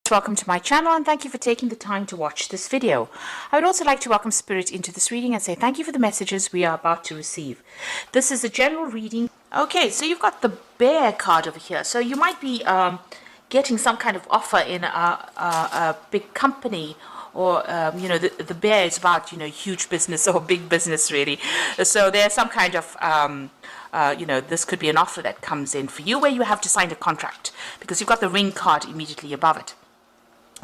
Welcome to my channel and thank you for taking the time to watch this video. I would also like to welcome Spirit into this reading and say thank you for the messages we are about to receive. This is a general reading. Okay, so you've got the Bear card over here. So you might be getting some kind of offer in a big company, or the Bear is about huge business or big business really. So there's some kind of this could be an offer that comes in for you where you have to sign a contract, because you've got the Ring card immediately above it.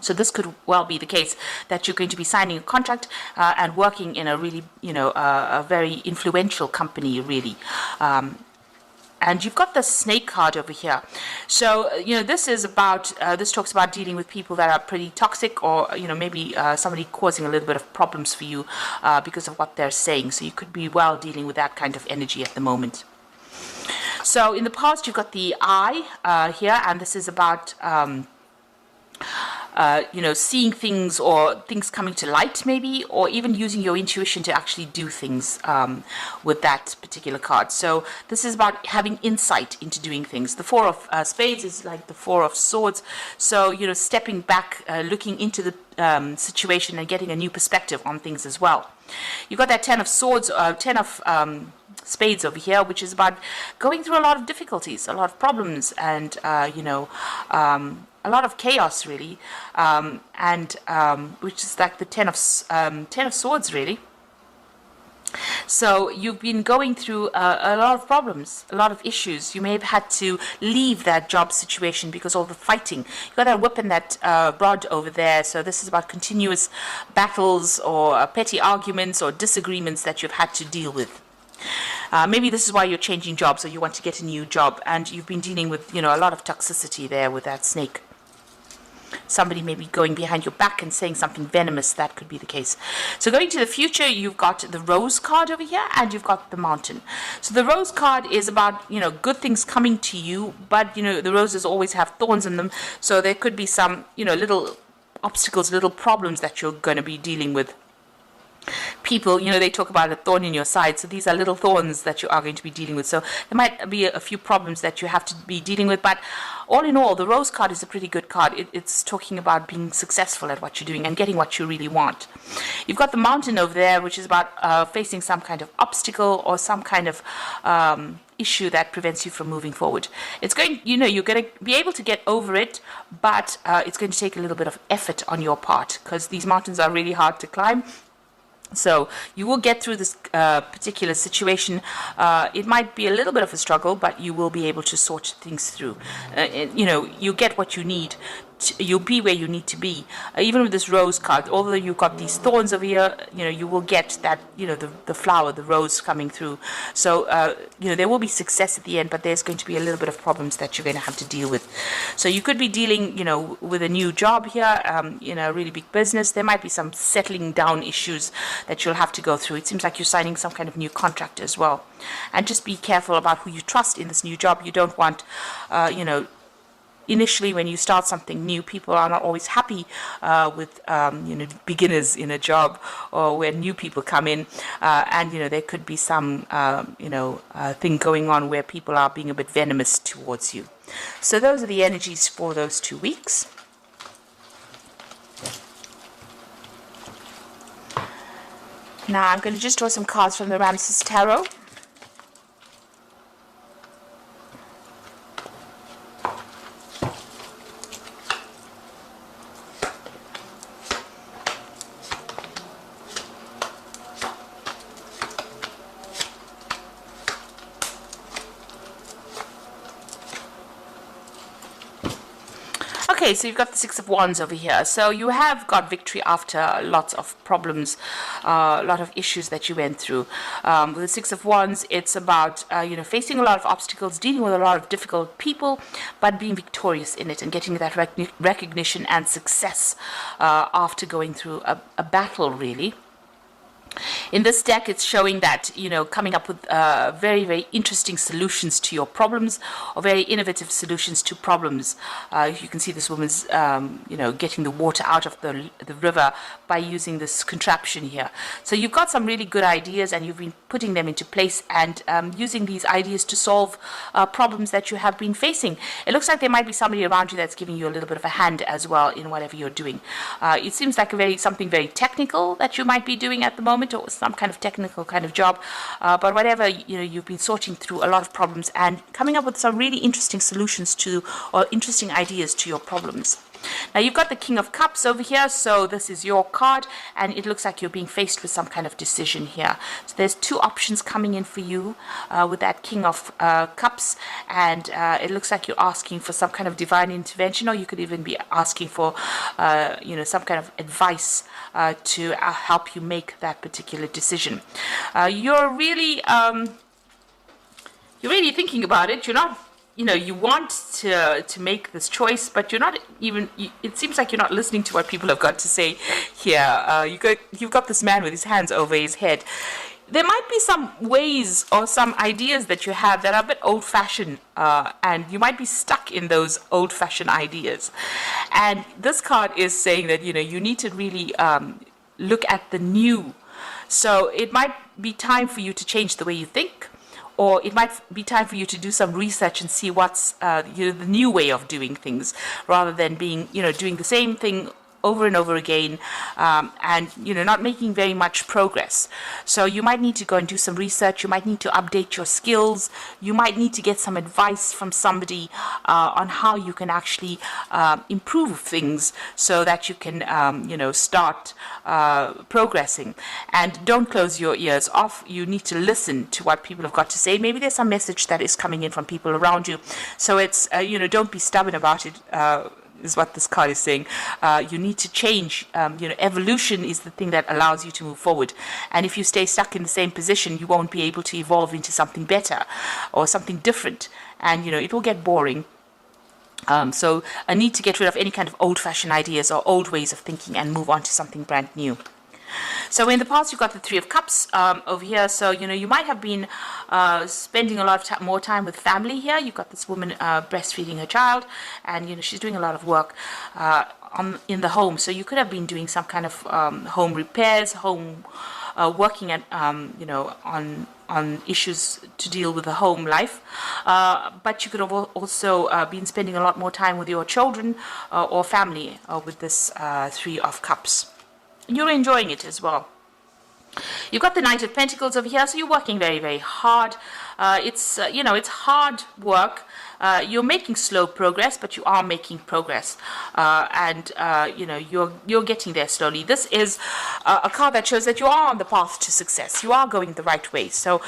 So this could well be the case that you're going to be signing a contract and working in a really, a very influential company, really. And you've got the Snake card over here. So, this is about, this talks about dealing with people that are pretty toxic, or, maybe somebody causing a little bit of problems for you because of what they're saying. So you could be well dealing with that kind of energy at the moment. So in the past, you've got the Eye here, and this is about seeing things, or things coming to light maybe, or even using your intuition to actually do things with that particular card. So this is about having insight into doing things. The Four of Spades is like the Four of Swords. So, stepping back, looking into the situation and getting a new perspective on things as well. You've got that Ten of Swords, Ten of Spades over here, which is about going through a lot of difficulties, a lot of problems, and a lot of chaos really, which is like the Ten of Swords really. So you've been going through a lot of problems, a lot of issues. You may have had to leave that job situation because of the fighting. You've got that whip and that rod over there. So this is about continuous battles or petty arguments or disagreements that you've had to deal with. Maybe this is why you're changing jobs, or you want to get a new job, and you've been dealing with, a lot of toxicity there with that Snake. Somebody may be going behind your back and saying something venomous. That could be the case. So going to the future, you've got the Rose card over here, and you've got the Mountain. So the Rose card is about, good things coming to you, but, the roses always have thorns in them. So there could be some, little obstacles, little problems that you're going to be dealing with. People, they talk about a thorn in your side. So these are little thorns that you are going to be dealing with. So there might be a few problems that you have to be dealing with. But all in all, the Rose card is a pretty good card. It's talking about being successful at what you're doing and getting what you really want. You've got the Mountain over there, which is about facing some kind of obstacle or some kind of issue that prevents you from moving forward. It's going, you're going to be able to get over it, but it's going to take a little bit of effort on your part, because these mountains are really hard to climb. So you will get through this particular situation. It might be a little bit of a struggle, but you will be able to sort things through. You get what you need. You'll be where you need to be. Even with this Rose card, although you've got these thorns over here, you will get that, the flower, the rose coming through. So, there will be success at the end, but there's going to be a little bit of problems that you're going to have to deal with. So you could be dealing, with a new job here, a really big business. There might be some settling down issues that you'll have to go through. It seems like you're signing some kind of new contract as well. And just be careful about who you trust in this new job. You don't want, initially, when you start something new, people are not always happy with beginners in a job, or when new people come in, and there could be some thing going on where people are being a bit venomous towards you. So those are the energies for those 2 weeks. Now I'm going to just draw some cards from the Ramses Tarot. Okay, so you've got the Six of Wands over here. So you have got victory after lots of problems, a lot of issues that you went through. With the Six of Wands, it's about, facing a lot of obstacles, dealing with a lot of difficult people, but being victorious in it and getting that recognition and success after going through a battle, really. In this deck, it's showing that, coming up with very, very interesting solutions to your problems, or very innovative solutions to problems. You can see this woman's, getting the water out of the river by using this contraption here. So you've got some really good ideas, and you've been putting them into place and using these ideas to solve problems that you have been facing. It looks like there might be somebody around you that's giving you a little bit of a hand as well in whatever you're doing. It seems like something very technical that you might be doing at the moment, or some kind of technical kind of job, but whatever, you've been sorting through a lot of problems and coming up with some really interesting solutions to, or interesting ideas to your problems. Now you've got the King of Cups over here, so this is your card, and it looks like you're being faced with some kind of decision here. So there's two options coming in for you with that King of Cups, and it looks like you're asking for some kind of divine intervention, or you could even be asking for some kind of advice to help you make that particular decision. You're really thinking about it. You're not, you want to make this choice, but you're not even, it seems like you're not listening to what people have got to say here. You've got this man with his hands over his head. There might be some ways or some ideas that you have that are a bit old-fashioned, and you might be stuck in those old-fashioned ideas. And this card is saying that, you need to really look at the new. So it might be time for you to change the way you think, or it might be time for you to do some research and see what's the new way of doing things, rather than being, doing the same thing over and over again, and not making very much progress. So you might need to go and do some research. You might need to update your skills. You might need to get some advice from somebody on how you can actually improve things, so that you can start progressing. And don't close your ears off. You need to listen to what people have got to say. Maybe there's some message that is coming in from people around you, so it's don't be stubborn about it, is what this card is saying. You need to change. Evolution is the thing that allows you to move forward. And if you stay stuck in the same position, you won't be able to evolve into something better or something different. And, it will get boring. So I need to get rid of any kind of old-fashioned ideas or old ways of thinking and move on to something brand new. So in the past, you've got the Three of Cups over here. So, you might have been spending a lot of more time with family here. You've got this woman breastfeeding her child, and, she's doing a lot of work in the home. So you could have been doing some kind of home repairs, working at, on issues to deal with the home life. But you could have also been spending a lot more time with your children or family with this Three of Cups. You're enjoying it as well. You've got the Knight of Pentacles over here, so you're working very, very hard. It's hard work. You're making slow progress, but you are making progress, and you're getting there slowly. This is a card that shows that you are on the path to success. You are going the right way. So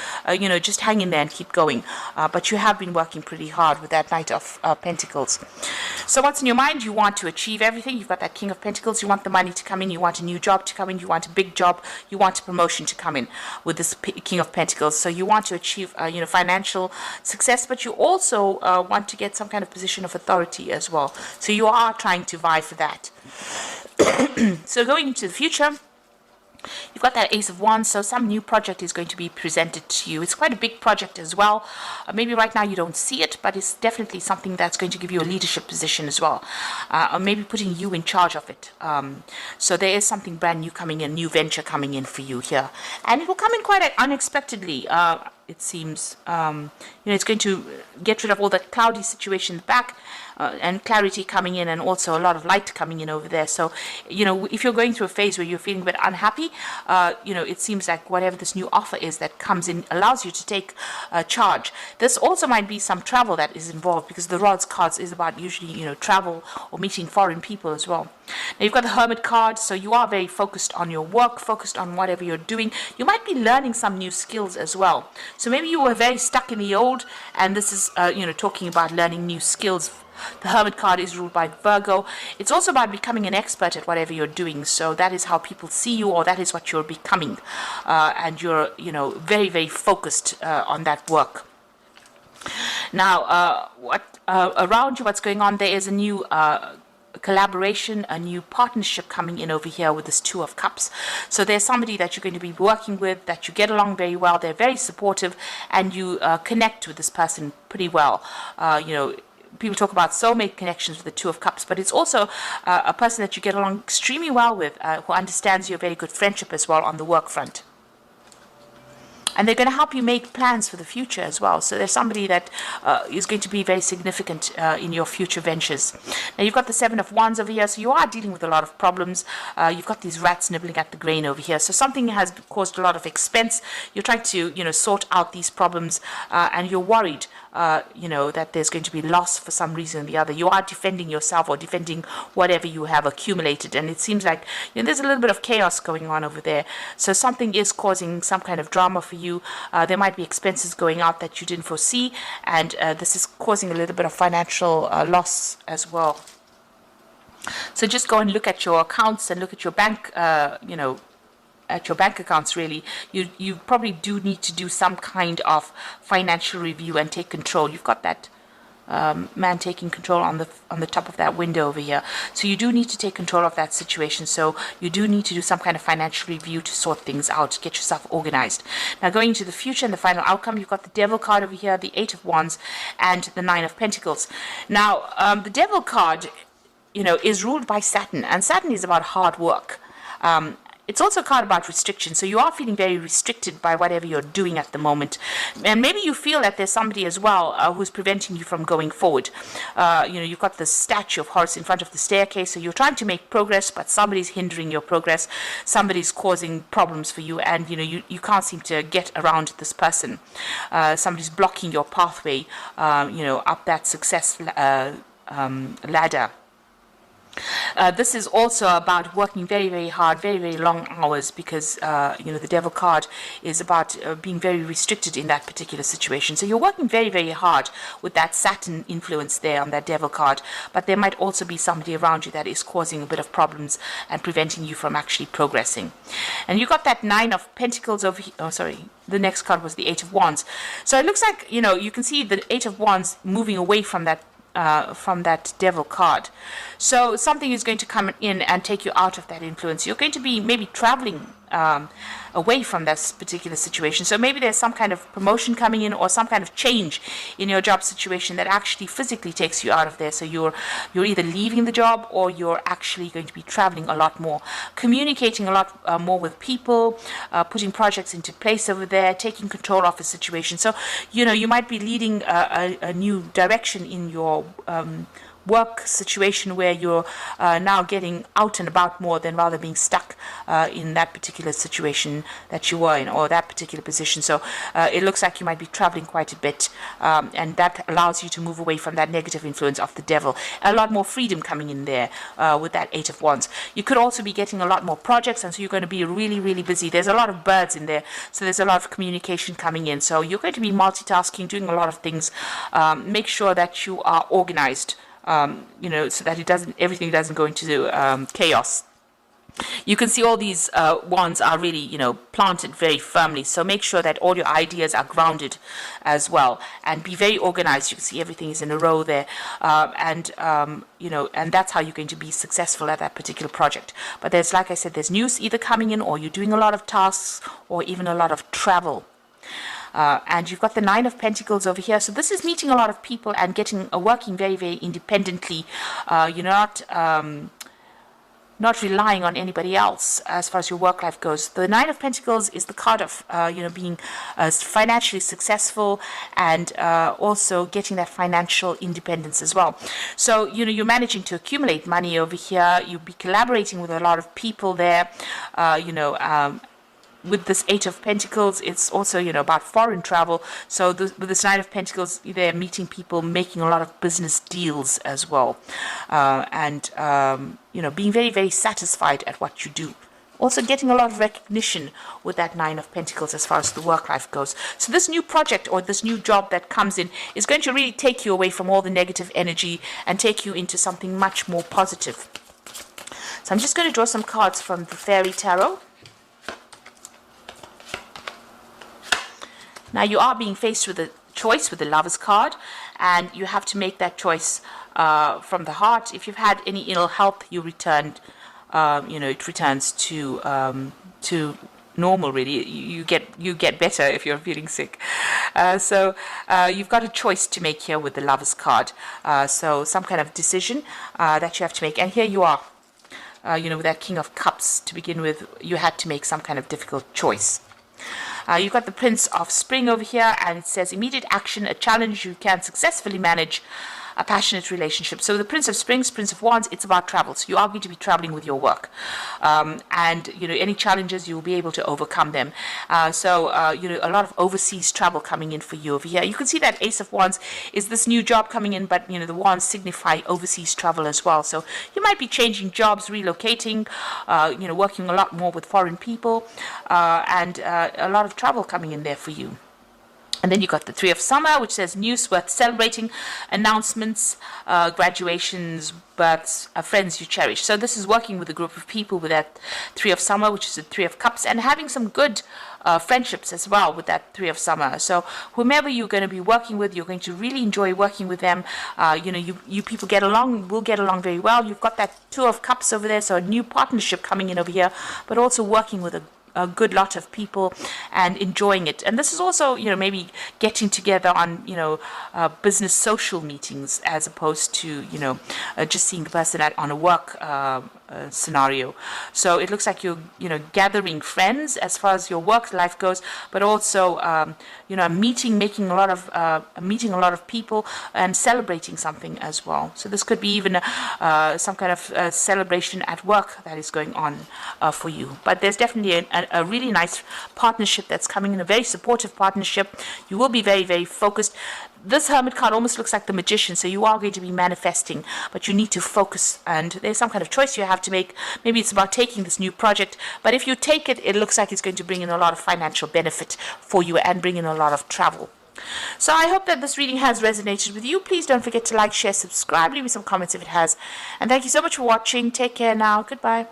just hang in there and keep going. But you have been working pretty hard with that Knight of Pentacles. So what's in your mind? You want to achieve everything. You've got that King of Pentacles. You want the money to come in. You want a new job to come in. You want a big job. You want a promotion to come in with this King of Pentacles. So you want to achieve financial success, but you also want to get some kind of position of authority as well. So you are trying to vie for that. So going into the future, you've got that Ace of Wands, so some new project is going to be presented to you. It's quite a big project as well. Maybe right now you don't see it, but it's definitely something that's going to give you a leadership position as well. Or maybe putting you in charge of it. So there is something brand new coming in, new venture coming in for you here. And it will come in quite unexpectedly. It seems, it's going to get rid of all that cloudy situation in the back, and clarity coming in, and also a lot of light coming in over there. So, if you're going through a phase where you're feeling a bit unhappy, it seems like whatever this new offer is that comes in allows you to take charge. This also might be some travel that is involved, because the Rods cards is about usually, travel or meeting foreign people as well. Now you've got the Hermit card, so you are very focused on your work, focused on whatever you're doing. You might be learning some new skills as well. So maybe you were very stuck in the old, and this is, talking about learning new skills. The Hermit card is ruled by Virgo. It's also about becoming an expert at whatever you're doing. So that is how people see you, or that is what you're becoming. And you're, very, very focused on that work. Now, around you, what's going on? There is a new collaboration, a new partnership coming in over here with this Two of Cups. So there's somebody that you're going to be working with, that you get along very well, they're very supportive, and you connect with this person pretty well. People talk about soulmate connections with the Two of Cups, but it's also a person that you get along extremely well with, who understands your very good friendship as well on the work front. And they're going to help you make plans for the future as well. So there's somebody that is going to be very significant in your future ventures. Now you've got the Seven of Wands over here, so you are dealing with a lot of problems. You've got these rats nibbling at the grain over here. So something has caused a lot of expense. You're trying to, sort out these problems, and you're worried, that there's going to be loss for some reason or the other. You are defending yourself or defending whatever you have accumulated. And it seems like there's a little bit of chaos going on over there. So something is causing some kind of drama for you. There might be expenses going out that you didn't foresee, and this is causing a little bit of financial loss as well. So just go and look at your accounts and look at your bank, at your bank accounts. Really, you probably do need to do some kind of financial review and take control. You've got that man taking control on the top of that window over here. So you do need to take control of that situation. So you do need to do some kind of financial review to sort things out, get yourself organized. Now going into the future and the final outcome, you've got the Devil card over here, the Eight of Wands, and the Nine of Pentacles. Now the Devil card, is ruled by Saturn, and Saturn is about hard work. It's also a card about restriction, so you are feeling very restricted by whatever you're doing at the moment. And maybe you feel that there's somebody as well who's preventing you from going forward. You've got the statue of Horus in front of the staircase, so you're trying to make progress, but somebody's hindering your progress. Somebody's causing problems for you, and you can't seem to get around this person. Somebody's blocking your pathway, up that success ladder. This is also about working very, very hard, very, very long hours, because, the Devil card is about being very restricted in that particular situation. So you're working very, very hard with that Saturn influence there on that Devil card, but there might also be somebody around you that is causing a bit of problems and preventing you from actually progressing. And you got that Nine of Pentacles over here. Oh, sorry. The next card was the Eight of Wands. So it looks like, you can see the Eight of Wands moving away from that Devil card. So something is going to come in and take you out of that influence. You're going to be maybe traveling away from this particular situation. So maybe there's some kind of promotion coming in, or some kind of change in your job situation that actually physically takes you out of there. So you're either leaving the job, or you're actually going to be traveling a lot more, communicating a lot more with people, putting projects into place over there, taking control of a situation. So you might be leading a new direction in your work situation, where you're now getting out and about more than rather being stuck in that particular situation that you were in, or that particular position. So it looks like you might be traveling quite a bit, and that allows you to move away from that negative influence of the Devil. A lot more freedom coming in there with that Eight of Wands. You could also be getting a lot more projects, and so you're going to be really, really busy. There's a lot of birds in there, so there's a lot of communication coming in. So you're going to be multitasking, doing a lot of things. Make sure that you are organized, so that everything doesn't go into chaos. You can see all these wands are really, planted very firmly. So make sure that all your ideas are grounded as well, and be very organized. You can see everything is in a row there, and that's how you're going to be successful at that particular project. But there's, like I said, there's news either coming in, or you're doing a lot of tasks, or even a lot of travel. And you've got the Nine of Pentacles over here. So this is meeting a lot of people and working very, very independently. You're not relying on anybody else as far as your work life goes. The Nine of Pentacles is the card of being financially successful, and also getting that financial independence as well. So you're managing to accumulate money over here. You'll be collaborating with a lot of people there. With this Eight of Pentacles, it's also, about foreign travel. So with this Nine of Pentacles, they're meeting people, making a lot of business deals as well. And being very, very satisfied at what you do. Also getting a lot of recognition with that Nine of Pentacles as far as the work life goes. So this new project, or this new job that comes in, is going to really take you away from all the negative energy and take you into something much more positive. So I'm just going to draw some cards from the Fairy Tarot. Now you are being faced with a choice with the Lovers card, and you have to make that choice from the heart. If you've had any ill health, you returned, it returns to normal. Really, you get better if you're feeling sick. So you've got a choice to make here with the Lovers card. So some kind of decision that you have to make, and here you are. With that King of Cups to begin with, you had to make some kind of difficult choice. You've got the Prince of Spring over here, and it says immediate action, a challenge you can successfully manage, a passionate relationship. So the Prince of Springs, Prince of Wands, it's about travel. So you are going to be traveling with your work. And, any challenges, you'll be able to overcome them. So a lot of overseas travel coming in for you over here. You can see that Ace of Wands is this new job coming in, but, the wands signify overseas travel as well. So you might be changing jobs, relocating, working a lot more with foreign people, and a lot of travel coming in there for you. And then you got the Three of Summer, which says news worth celebrating, announcements, graduations, births, friends you cherish. So this is working with a group of people with that Three of Summer, which is the Three of Cups, and having some good friendships as well with that Three of Summer. So whomever you're going to be working with, you're going to really enjoy working with them. You people will get along very well. You've got that Two of Cups over there, so a new partnership coming in over here, but also working with a good lot of people and enjoying it. And this is also, maybe getting together on, business social meetings as opposed to, just seeing the person on a work scenario. So it looks like you're, gathering friends as far as your work life goes, but also, meeting a lot of people and celebrating something as well. So this could be even some kind of celebration at work that is going on for you. But there's definitely a really nice partnership that's coming in, a very supportive partnership. You will be very, very focused. This Hermit card almost looks like the Magician, so you are going to be manifesting, but you need to focus, and there's some kind of choice you have to make. Maybe it's about taking this new project, but if you take it, it looks like it's going to bring in a lot of financial benefit for you and bring in a lot of travel. So I hope that this reading has resonated with you. Please don't forget to like, share, subscribe, leave me some comments if it has. And thank you so much for watching. Take care now. Goodbye.